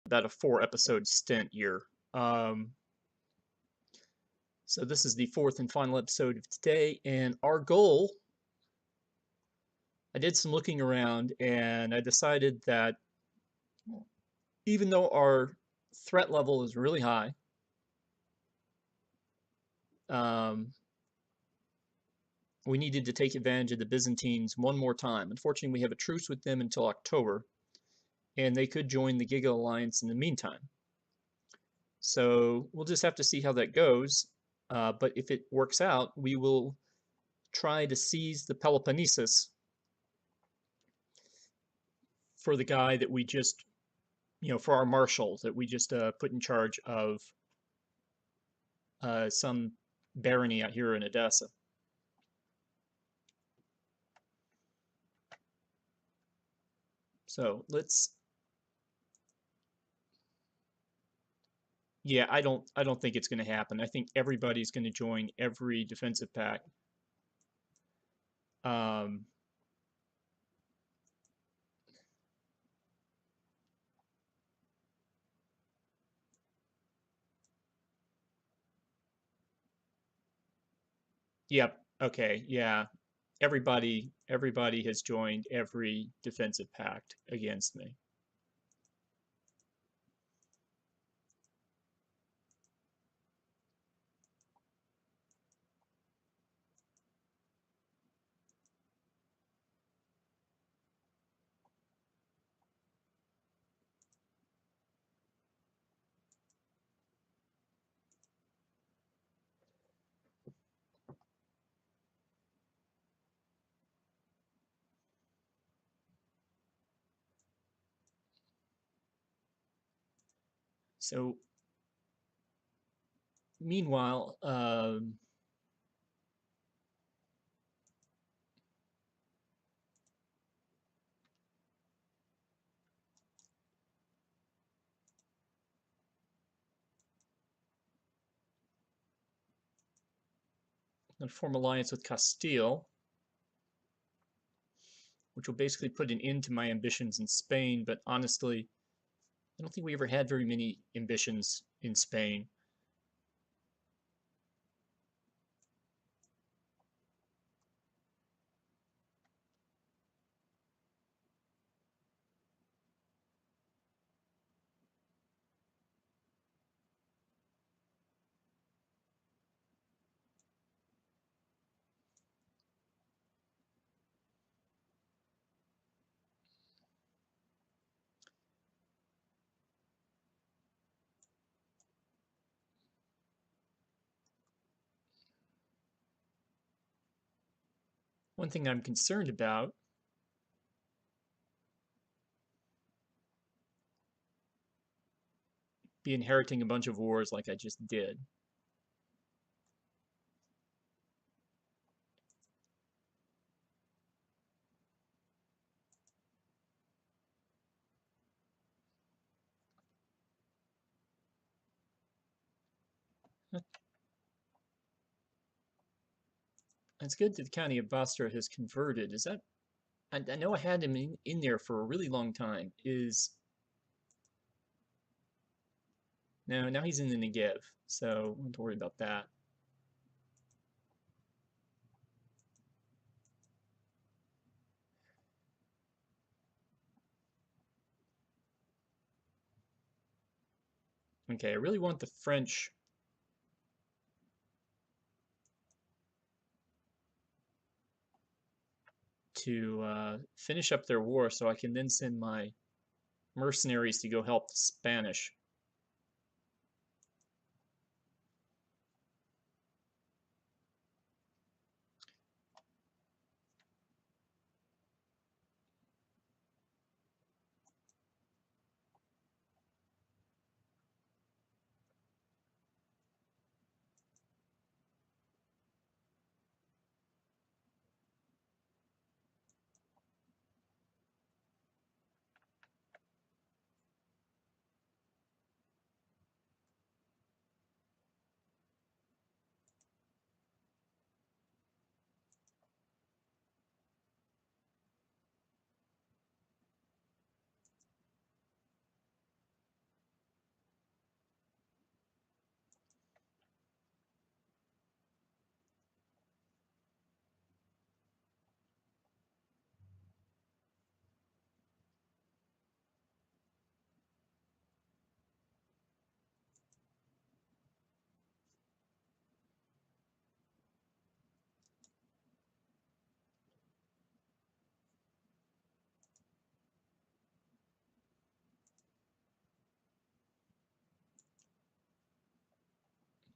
about a 4-episode stint here. So this is the fourth and final episode of today, and our goal, I did some looking around, and I decided that even though our threat level is really high, um, we needed to take advantage of the Byzantines one more time. Unfortunately, we have a truce with them until October, and they could join the Giga Alliance in the meantime. So we'll just have to see how that goes. But if it works out, we will try to seize the Peloponnesus for the guy that we just, for our marshal that we just put in charge of some barony out here in Edessa. So let's. Yeah, I don't think it's going to happen. I think everybody's going to join every defensive pact. Um, yep. Okay. Yeah. Everybody has joined every defensive pact against me. So meanwhile, I'm going to form alliance with Castile, which will basically put an end to my ambitions in Spain. But honestly, I don't think we ever had very many ambitions in Spain. One thing I'm concerned about be inheriting a bunch of wars like I just did. It's good that the county of Bastra has converted. Is that? I know I had him in there for a really long time. Is no, now he's in the Negev, so don't worry about that. Okay, I really want the French to finish up their war so I can then send my mercenaries to go help the Spanish.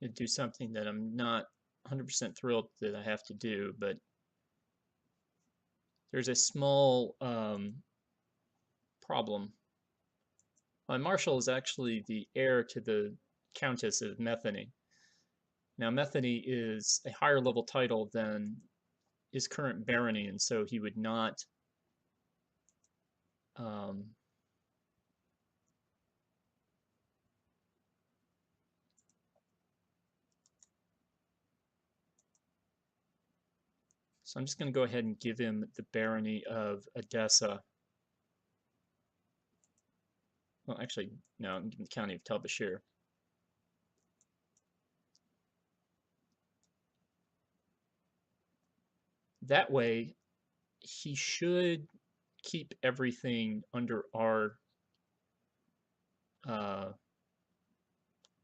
to do something that I'm not 100% thrilled that I have to do, but there's a small problem. My marshal is actually the heir to the Countess of Metheny. Now, Metheny is a higher level title than his current barony, and so he would not so I'm just going to go ahead and give him the barony of Edessa. Well, actually, no, I'm giving the county of Tel Bashir. That way, he should keep everything under our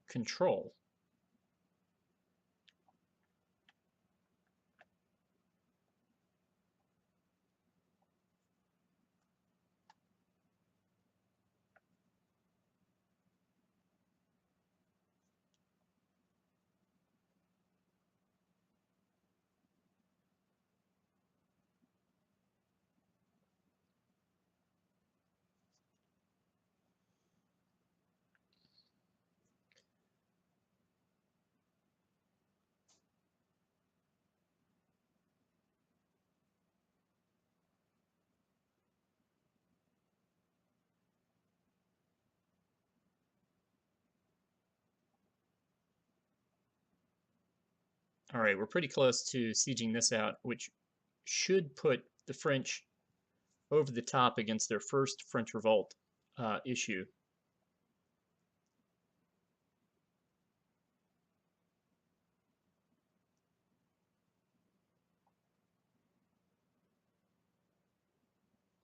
control. All right, we're pretty close to sieging this out, which should put the French over the top against their first French revolt issue.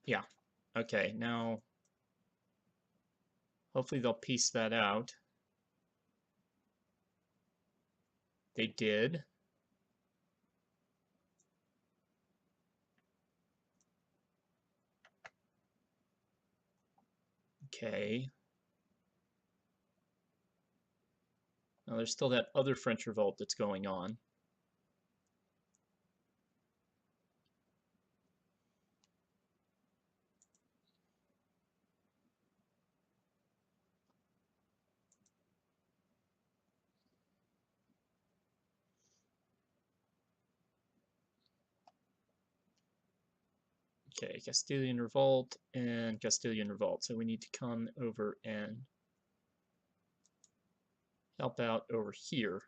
Yeah. Okay, now hopefully they'll piece that out. They did. Okay. Now there's still that other French revolt that's going on. Okay, Castilian revolt and Castilian revolt. So we need to come over and help out over here.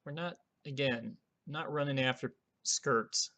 We're not, again, not running after skirts.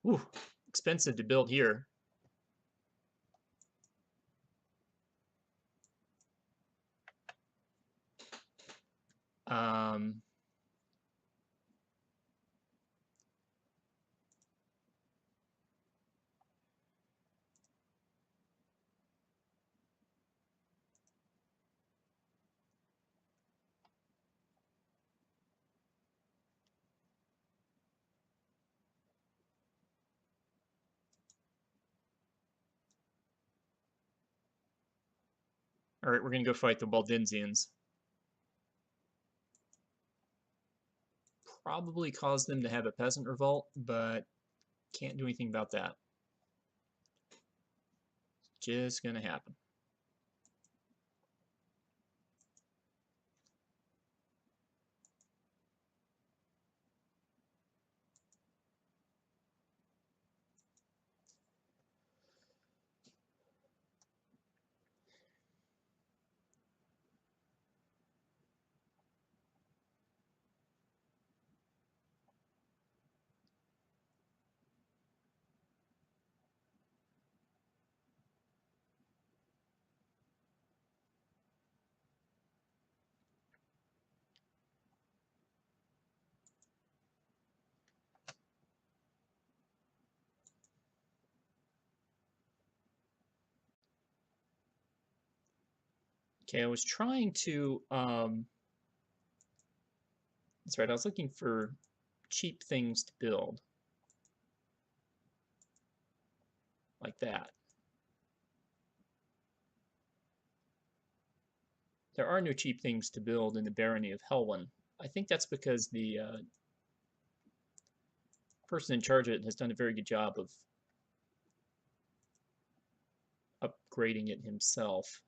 Ooh, expensive to build here. Um, all right, we're gonna go fight the Waldensians. Probably cause them to have a peasant revolt, but can't do anything about that. Just gonna happen. Okay, I was trying to, that's right, I was looking for cheap things to build. Like that. There are no cheap things to build in the barony of Helwan. I think that's because the person in charge of it has done a very good job of upgrading it himself.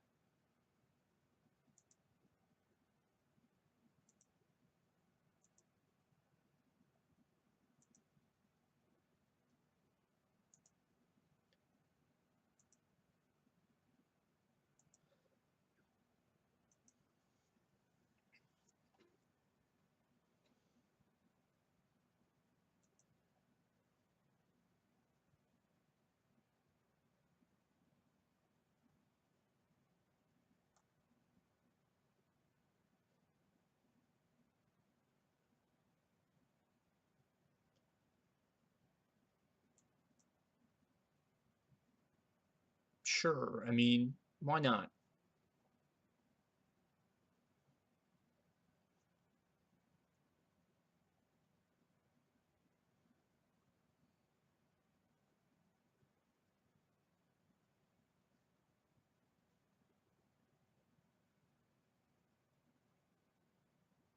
Sure, I mean, why not?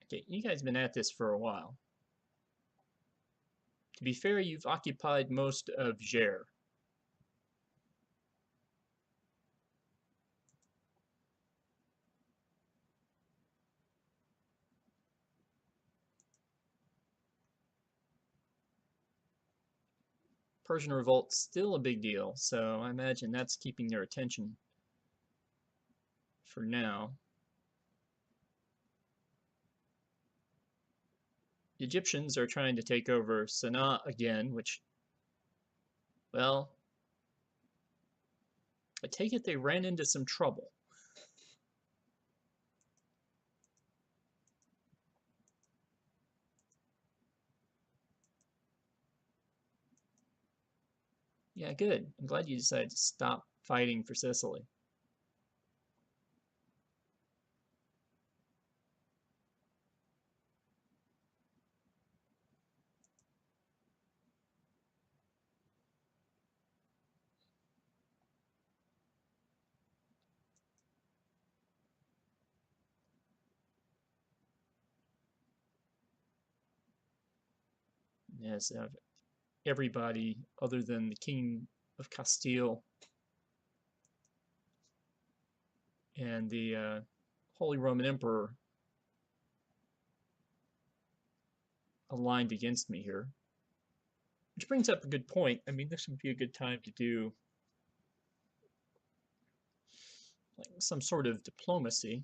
Okay, you guys have been at this for a while. To be fair, you've occupied most of Ger. Persian revolt's still a big deal, so I imagine that's keeping their attention for now. The Egyptians are trying to take over Sana'a again, which, well, I take it they ran into some trouble. Yeah, good. I'm glad you decided to stop fighting for Sicily. Yes, everybody other than the King of Castile and the Holy Roman Emperor aligned against me here. Which brings up a good point. I mean, this would be a good time to do like some sort of diplomacy.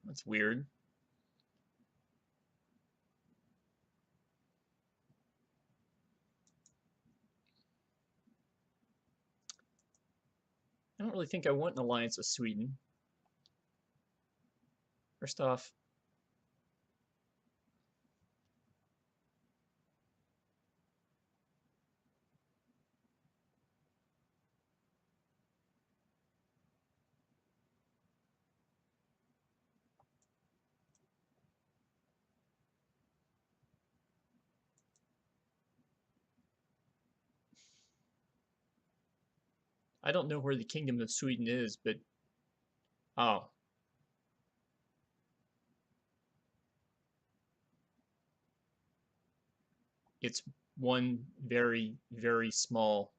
That's weird. I don't really think I want an alliance with Sweden. First off, I don't know where the Kingdom of Sweden is, but oh, it's one very, very small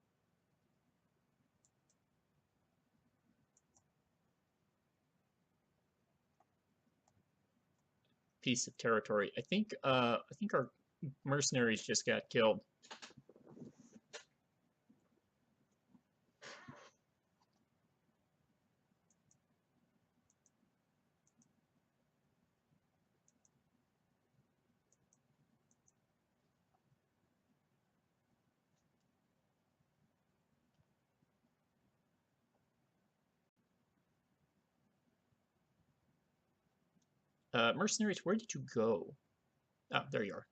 piece of territory. I think our mercenaries just got killed. Mercenaries, where did you go? Oh, there you are.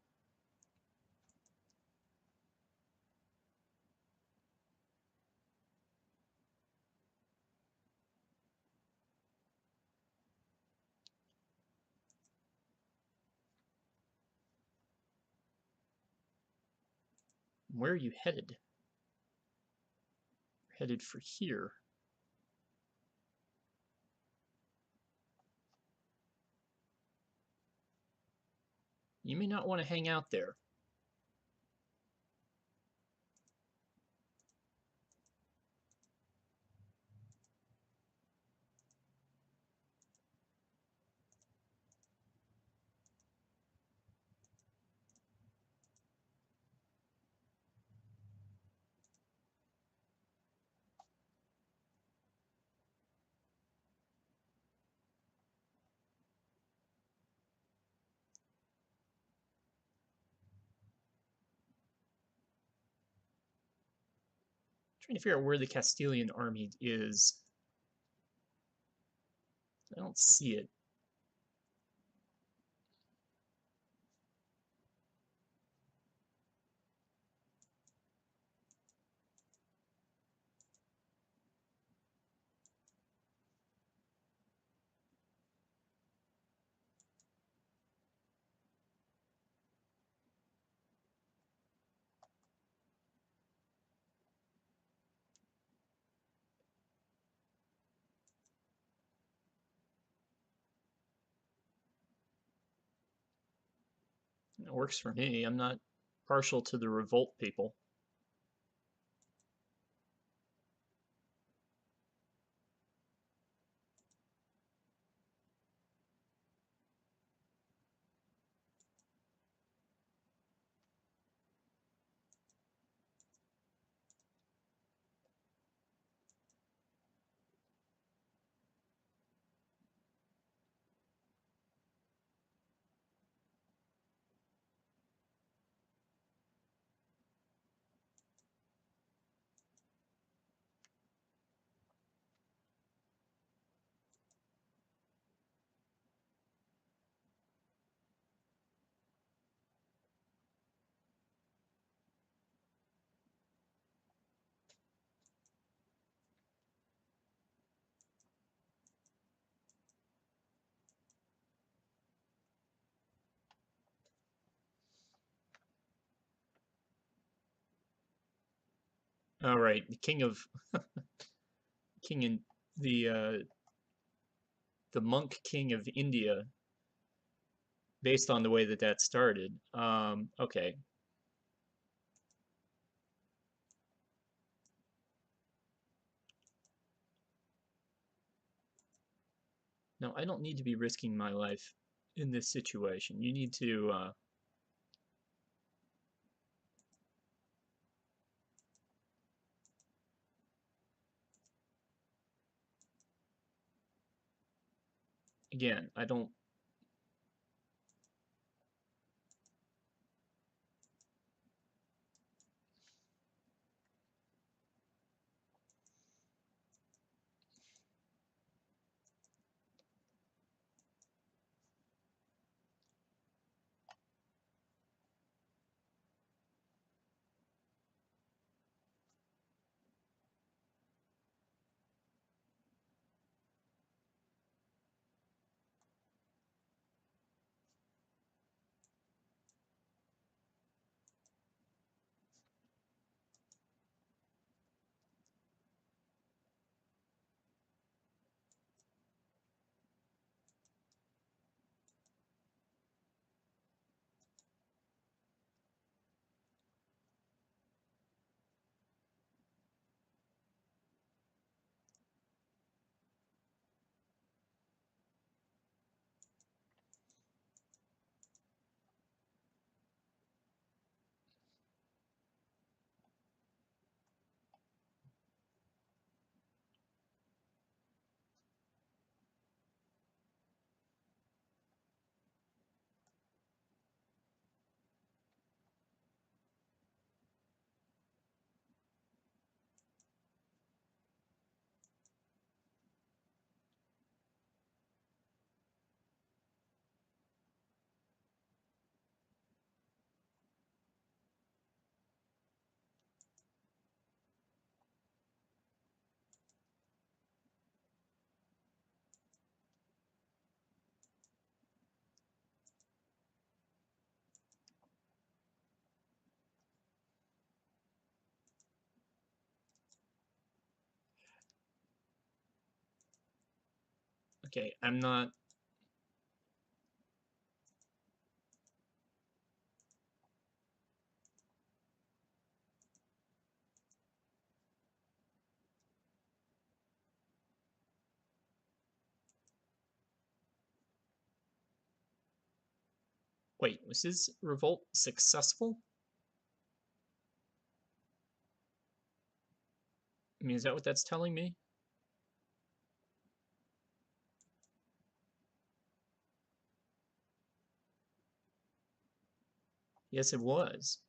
Where are you headed? You're headed for here. You may not want to hang out there. Trying to figure out where the Castilian army is. I don't see it. It works for me. I'm not partial to the revolt people. All right, the king in the monk king of India, based on the way that that started. Okay. No, I don't need to be risking my life in this situation. You need to. Again, I don't. Okay, I'm not. Wait, was his revolt successful? I mean, is that what that's telling me? Yes, it was.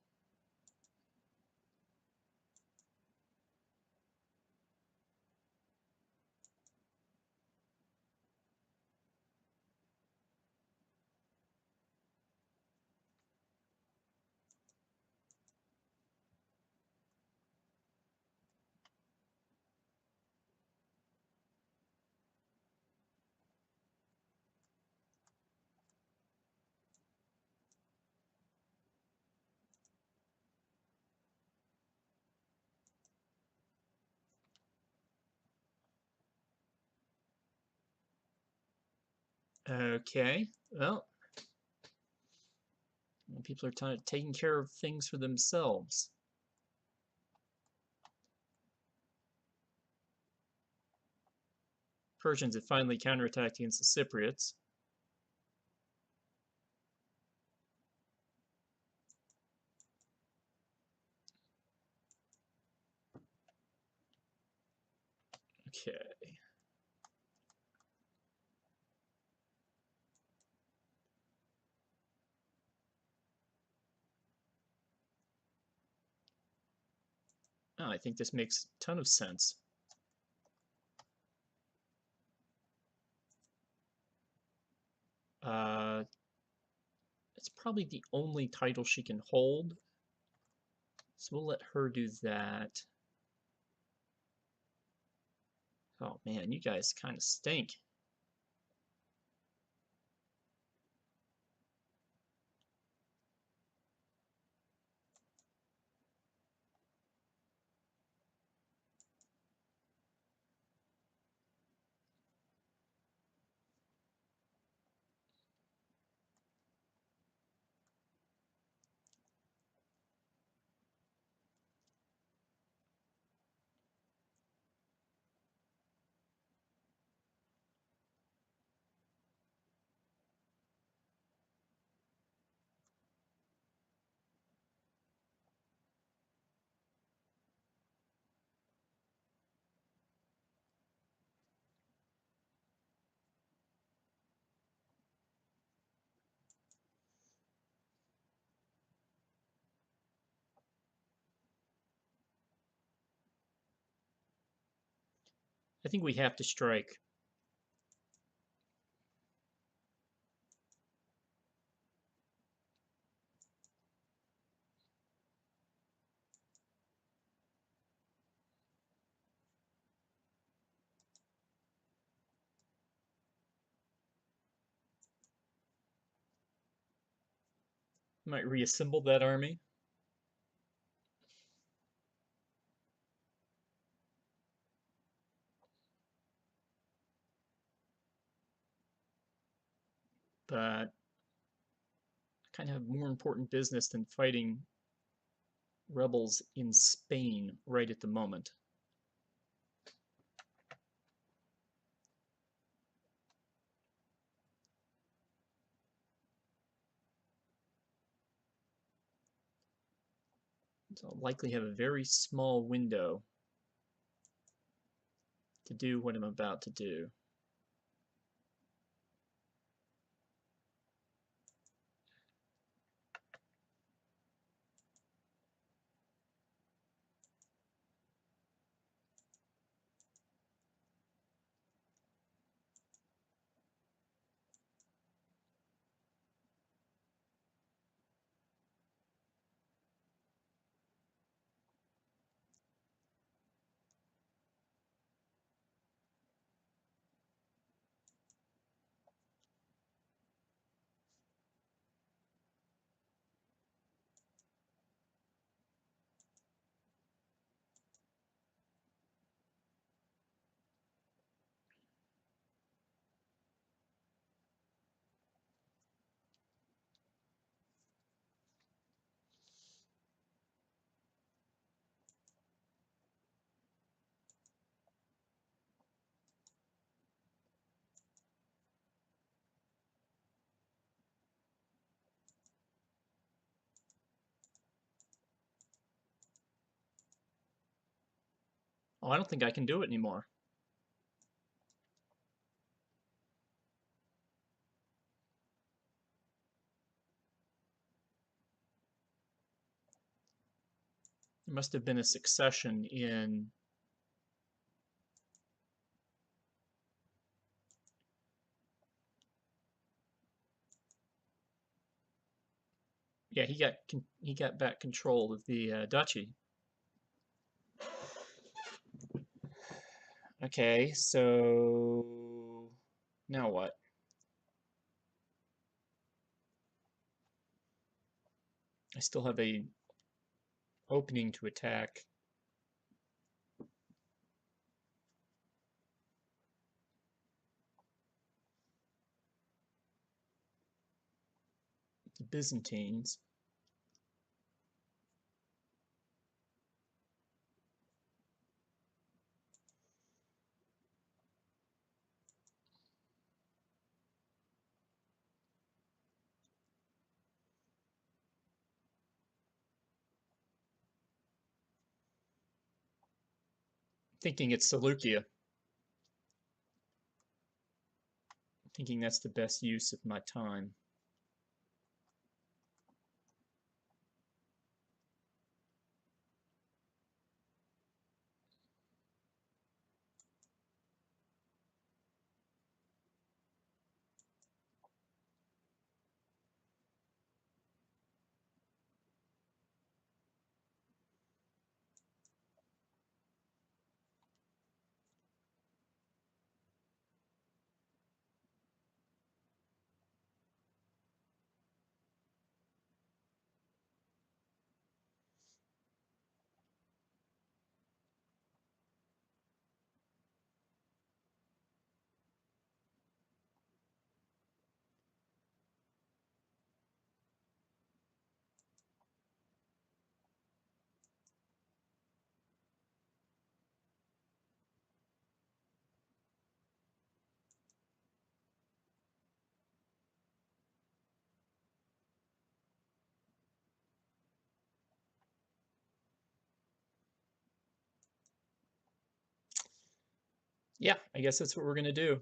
Okay, well, people are taking care of things for themselves. Persians had finally counterattacked against the Cypriots. Okay. Oh, I think this makes a ton of sense. Uh, it's probably the only title she can hold, so we'll let her do that. Oh man, you guys kind of stink. I think we have to strike. Might reassemble that army. But I kind of have more important business than fighting rebels in Spain right at the moment. So I'll likely have a very small window to do what I'm about to do. Oh, I don't think I can do it anymore. There must have been a succession in... Yeah, he got back control of the duchy. Okay, so now what? I still have a opening to attack. The Byzantines. Thinking it's Seleucia. Thinking that's the best use of my time. Yeah, I guess that's what we're going to do.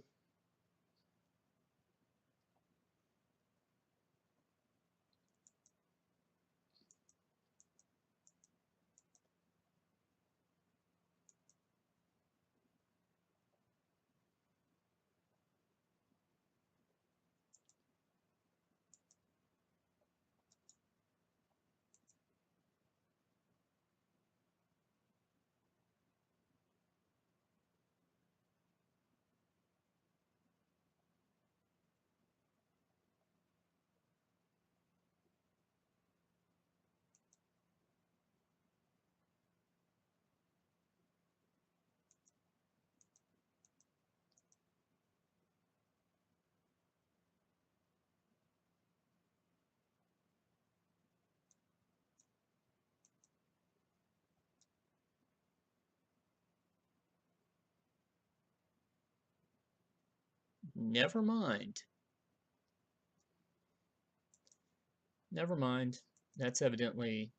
Never mind. Never mind. That's evidently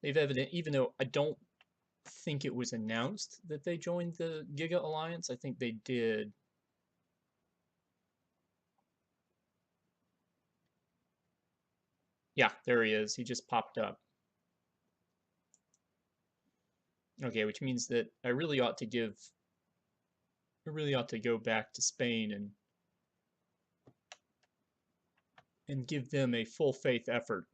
they've even though I don't think it was announced that they joined the Giga Alliance, I think they did. Yeah, there he is. He just popped up. Okay, which means that I really ought to go back to Spain and give them a full faith effort.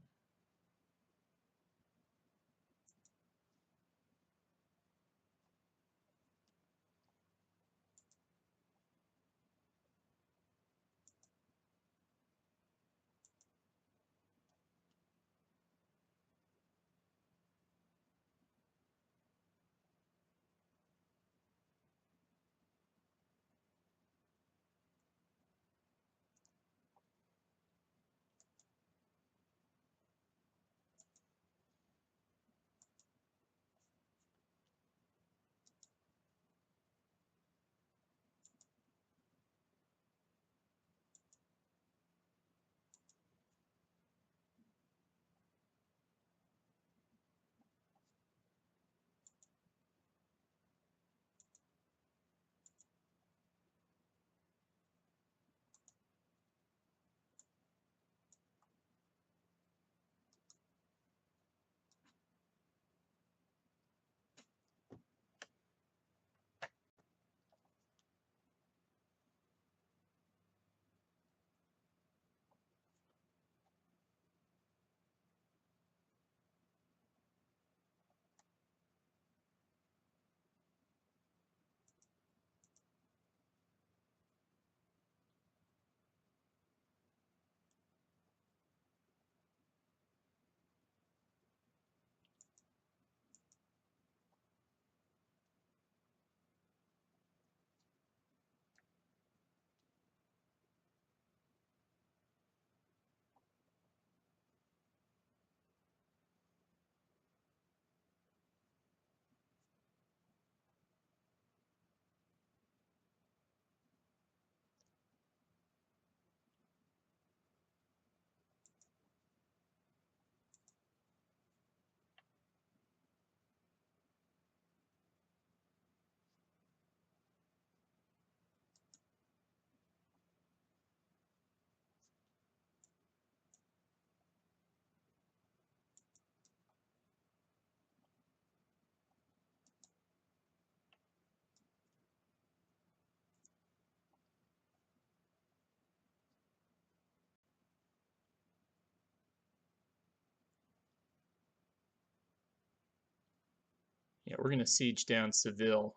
Yeah, we're gonna siege down Seville.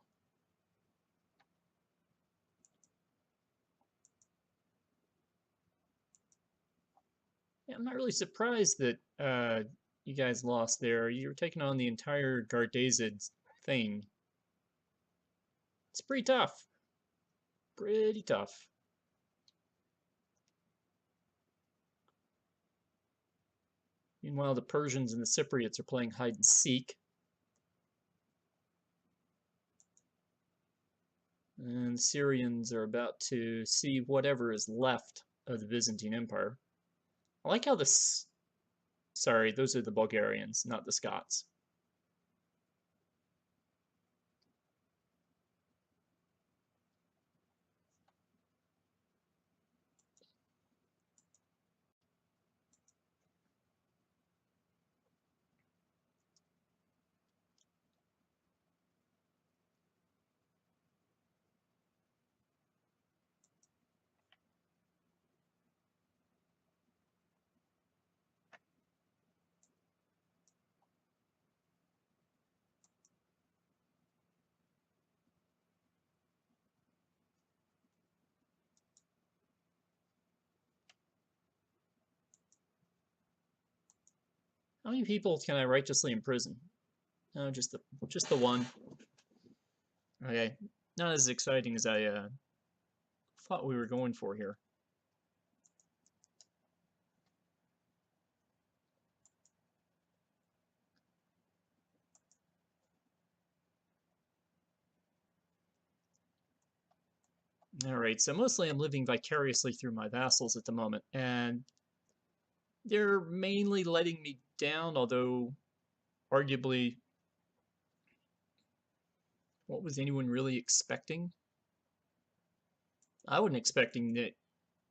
Yeah, I'm not really surprised that you guys lost there. You were taking on the entire Gardezid thing. It's pretty tough. Pretty tough. Meanwhile, the Persians and the Cypriots are playing hide and seek. And the Syrians are about to see whatever is left of the Byzantine Empire. I like how this. Sorry, those are the Bulgarians, not the Scots. How many people can I righteously imprison? No, just the one. Okay, not as exciting as I thought we were going for here. All right, so mostly I'm living vicariously through my vassals at the moment, and they're mainly letting me down, although arguably, what was anyone really expecting? I wasn't expecting that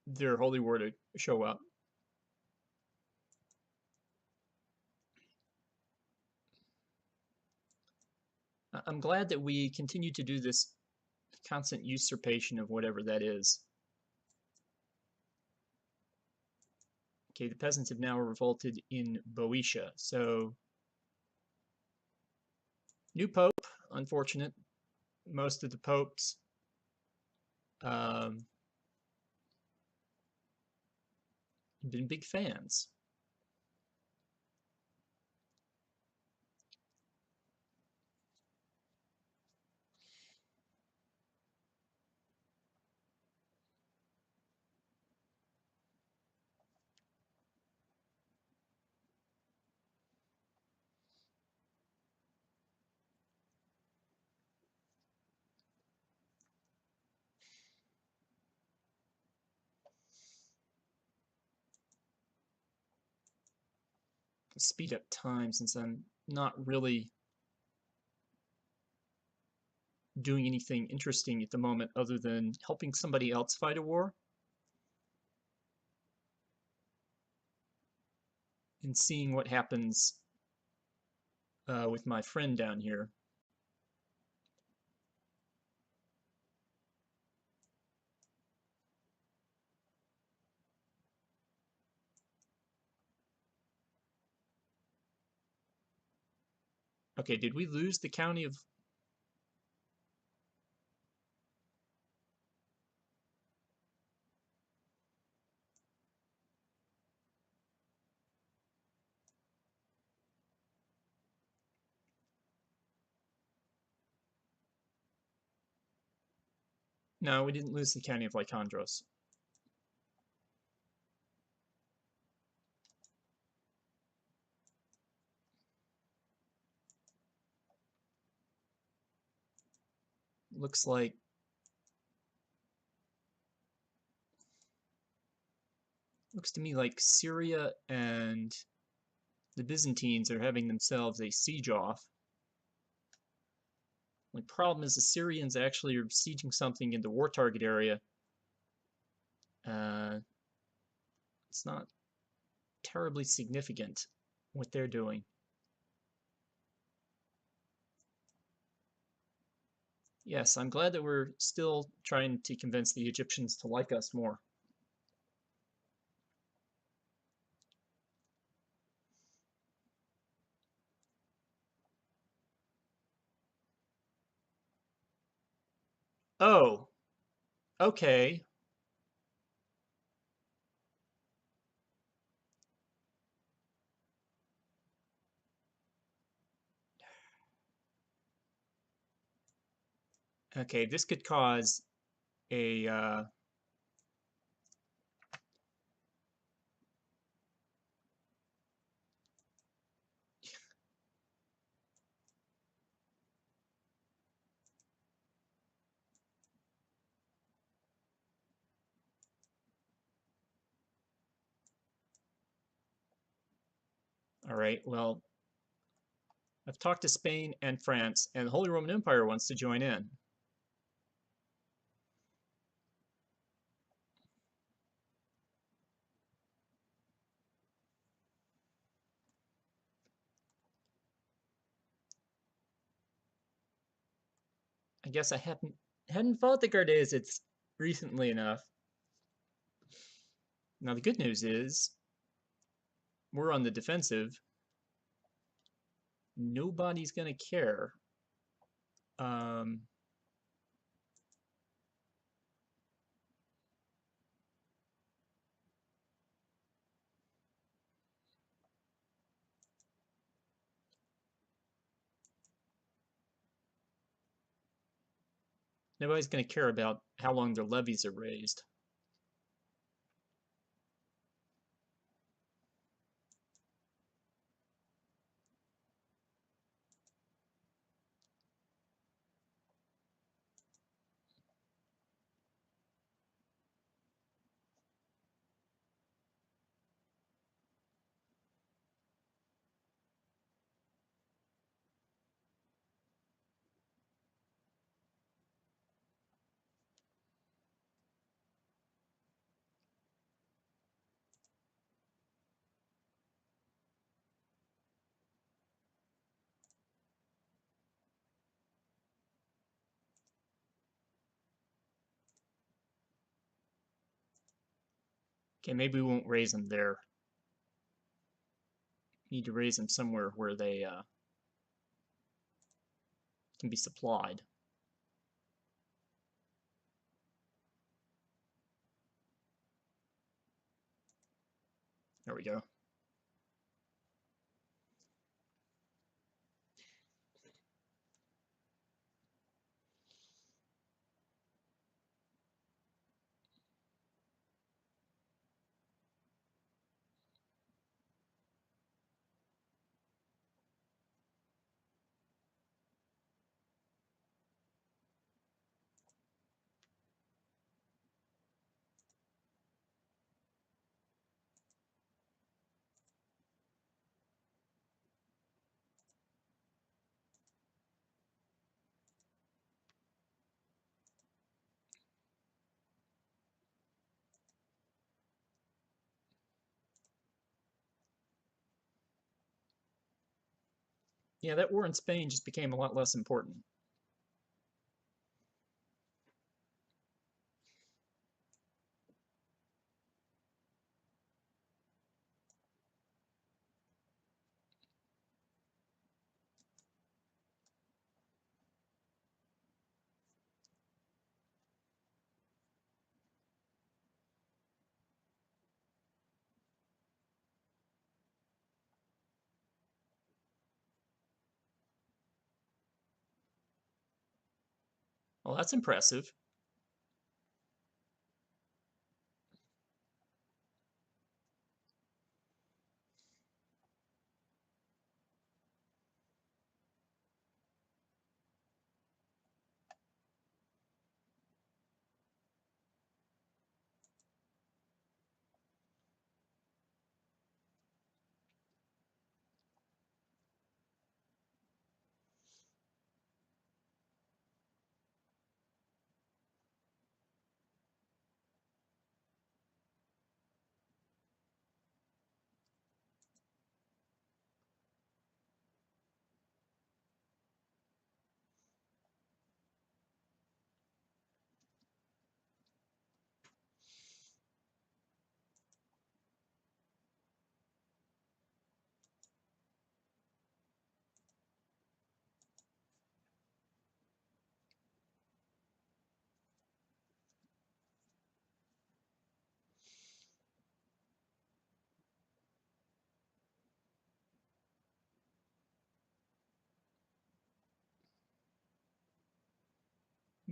their holy war to show up. I'm glad that we continue to do this constant usurpation of whatever that is. Okay, the peasants have now revolted in Boeotia, so new pope, unfortunate. Most of the popes um, have been big fans. Speed up time since I'm not really doing anything interesting at the moment other than helping somebody else fight a war and seeing what happens with my friend down here. Okay, did we lose the county of... No, we didn't lose the county of Lycandros. Looks like looks to me like Syria and the Byzantines are having themselves a siege off. The problem is the Syrians actually are sieging something in the war target area. It's not terribly significant what they're doing. Yes, I'm glad that we're still trying to convince the Egyptians to like us more. Oh, okay. Okay, this could cause a all right, well, I've talked to Spain and France, and the Holy Roman Empire wants to join in. I guess I hadn't fought the Gardazids recently enough. Now the good news is we're on the defensive. Nobody's gonna care. Um, Nobody's gonna care about how long their levies are raised. Okay, maybe we won't raise them there. Need to raise them somewhere where they can be supplied. There we go. Yeah, that war in Spain just became a lot less important. Well, that's impressive.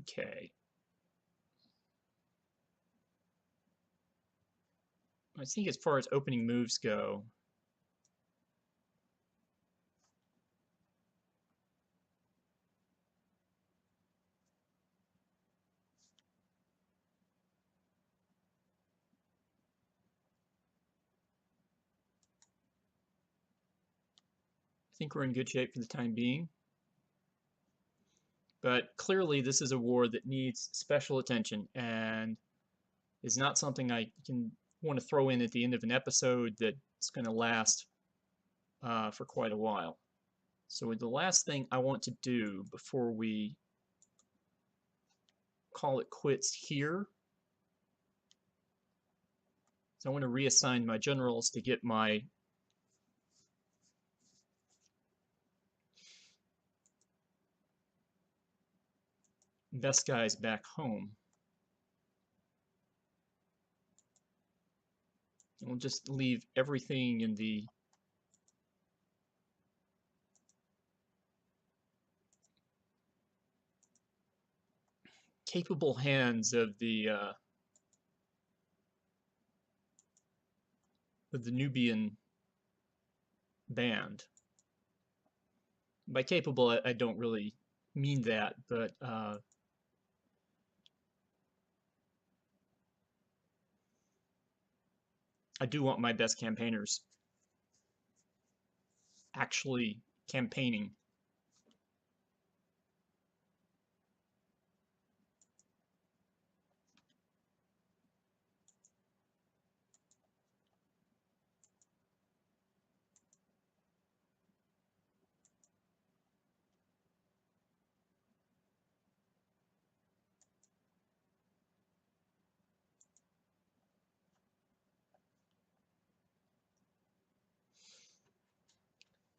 Okay. I think as far as opening moves go, I think we're in good shape for the time being. But clearly, this is a war that needs special attention and is not something I can want to throw in at the end of an episode that's going to last for quite a while. So the last thing I want to do before we call it quits here is I want to reassign my generals to get my best guys back home. And we'll just leave everything in the capable hands of the Nubian band. By capable, I don't really mean that, but I do want my best campaigners actually campaigning.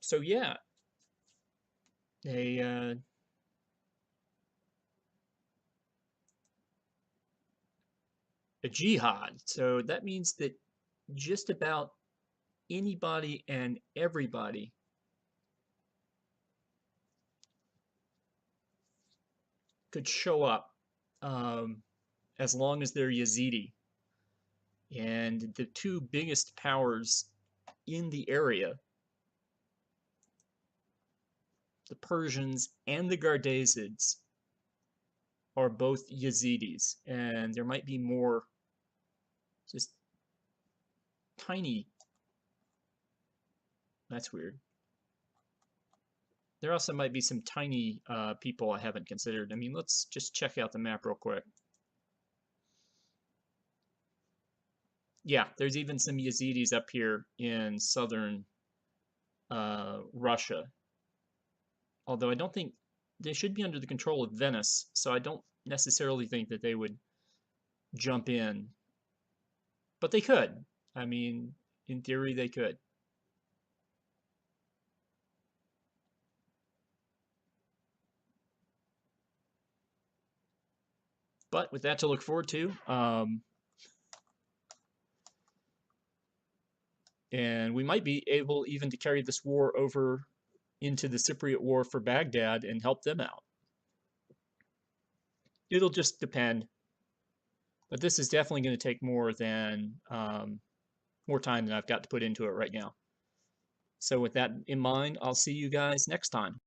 So yeah, a jihad. So that means that just about anybody and everybody could show up, um, as long as they're Yazidi. And the two biggest powers in the area, the Persians and the Gardasids, are both Yazidis. And there might be more just tiny. That's weird. There also might be some tiny people I haven't considered. I mean, let's just check out the map real quick. Yeah, there's even some Yazidis up here in southern Russia. Although I don't think they should be under the control of Venice, so I don't necessarily think that they would jump in. But they could. I mean, in theory, they could. But with that to look forward to, and we might be able even to carry this war over into the Cypriot War for Baghdad and help them out. It'll just depend. But this is definitely going to take more than more time than I've got to put into it right now. So with that in mind, I'll see you guys next time.